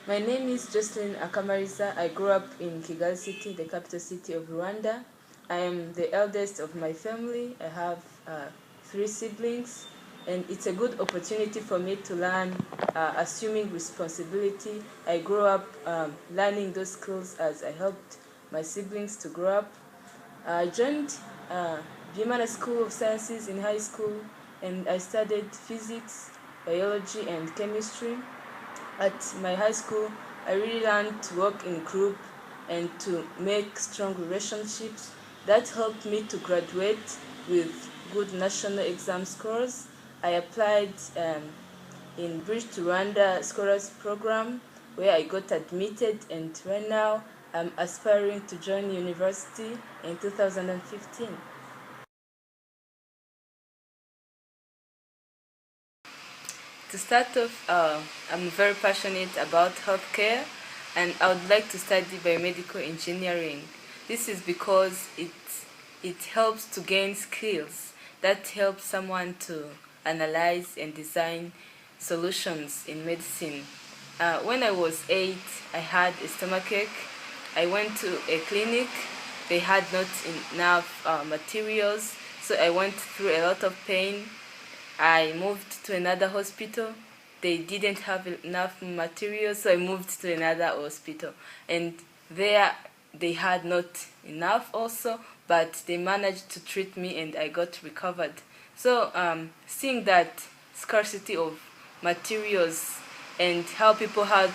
My name is Jocelyne Akamariza. I grew up in Kigali City, the capital city of Rwanda. I am the eldest of my family. I have 3 siblings, and it's a good opportunity for me to learn assuming responsibility. I grew up learning those skills as I helped my siblings to grow up. I joined Bimana School of Sciences in high school, and I studied physics, biology, and chemistry. At my high school, I really learned to work in group and to make strong relationships. That helped me to graduate with good national exam scores. I applied in Bridge2Rwanda Scholars Program, where I got admitted, and right now I'm aspiring to join university in 2015. To start off, I'm very passionate about healthcare, and I would like to study biomedical engineering. This is because it helps to gain skills that help someone to analyze and design solutions in medicine. When I was 8, I had a stomachache. I went to a clinic. They had not enough materials, so I went through a lot of pain. I moved to another hospital. They didn't have enough materials, so I moved to another hospital. And there they had not enough also, but they managed to treat me and I got recovered. So seeing that scarcity of materials and how people had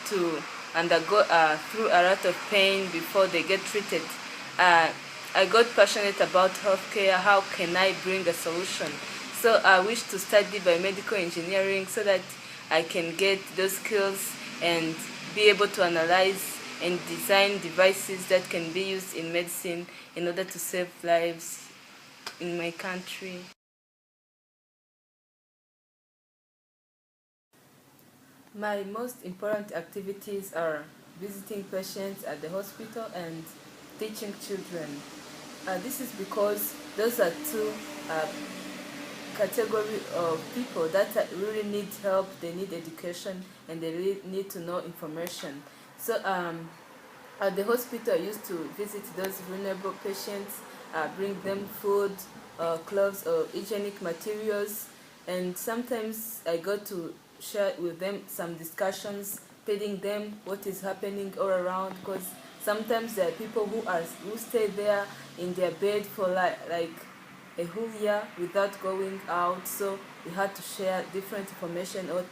to undergo through a lot of pain before they get treated, I got passionate about healthcare. How can I bring a solution? So I wish to study biomedical engineering so that I can get those skills and be able to analyze and design devices that can be used in medicine in order to save lives in my country. My most important activities are visiting patients at the hospital and teaching children. This is because those are two category of people that really need help. They need education and they really need to know information. So at the hospital, I used to visit those vulnerable patients, bring them food, clothes, or hygienic materials, and sometimes I got to share with them some discussions, telling them what is happening all around, because sometimes there are people who stay there in their bed for like a whole year without going out, so we had to share different information of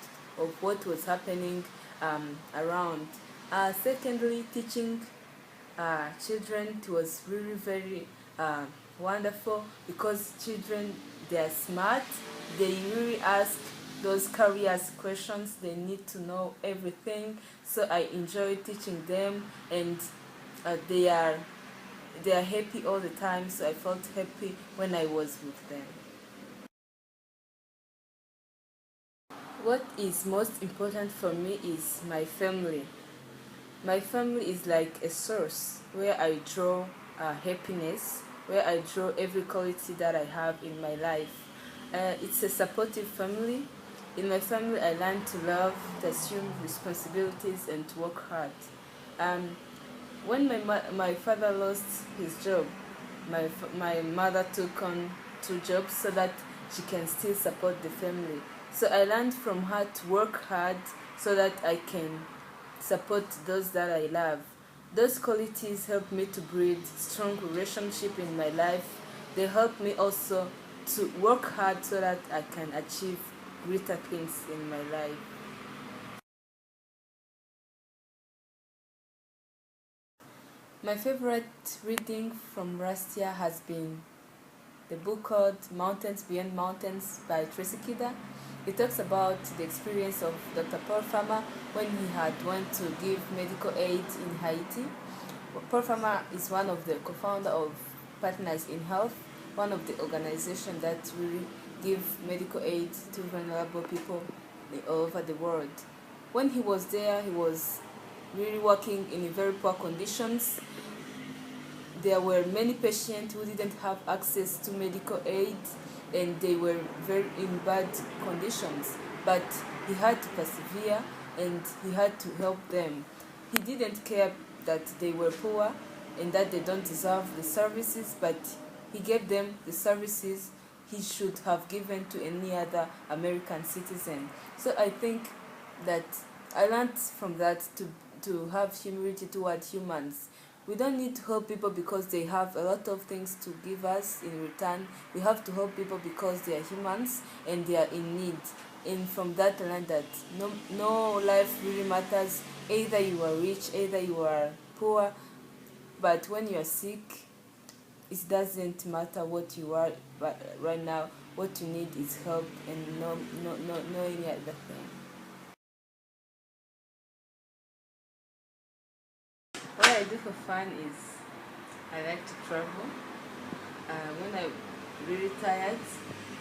what was happening around. Secondly, teaching children, it was really very wonderful, because children, they are smart. They really ask those curious questions. They need to know everything, so I enjoy teaching them, and they are happy all the time, so I felt happy when I was with them. What is most important for me is my family. My family is like a source where I draw happiness, where I draw every quality that I have in my life. It's a supportive family. In my family, I learned to love, to assume responsibilities, and to work hard. When my father lost his job, my mother took on 2 jobs so that she can still support the family. So I learned from her to work hard so that I can support those that I love. Those qualities help me to build strong relationship in my life. They help me also to work hard so that I can achieve greater things in my life. My favorite reading from last year has been the book called Mountains Beyond Mountains by Tracy Kida. It talks about the experience of Dr. Paul Farmer when he had went to give medical aid in Haiti. Paul Farmer is one of the co-founder of Partners in Health, one of the organizations that really give medical aid to vulnerable people all over the world. When he was there, he was really working in very poor conditions. There were many patients who didn't have access to medical aid, and they were very in bad conditions. But he had to persevere, and he had to help them. He didn't care that they were poor and that they don't deserve the services, but he gave them the services he should have given to any other American citizen. So I think that I learned from that to have humility toward humans. We don't need to help people because they have a lot of things to give us in return. We have to help people because they are humans and they are in need. And from that I learned that no life really matters. Either you are rich, either you are poor, but when you are sick, it doesn't matter what you are right now. What you need is help, and no any other thing. What I do for fun is I like to travel. When I'm really tired,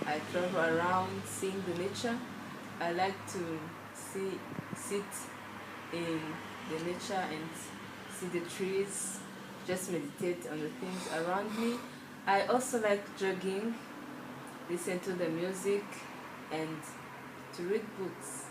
I travel around seeing the nature. I like to sit in the nature and see the trees, just meditate on the things around me. I also like jogging, listen to the music, and to read books.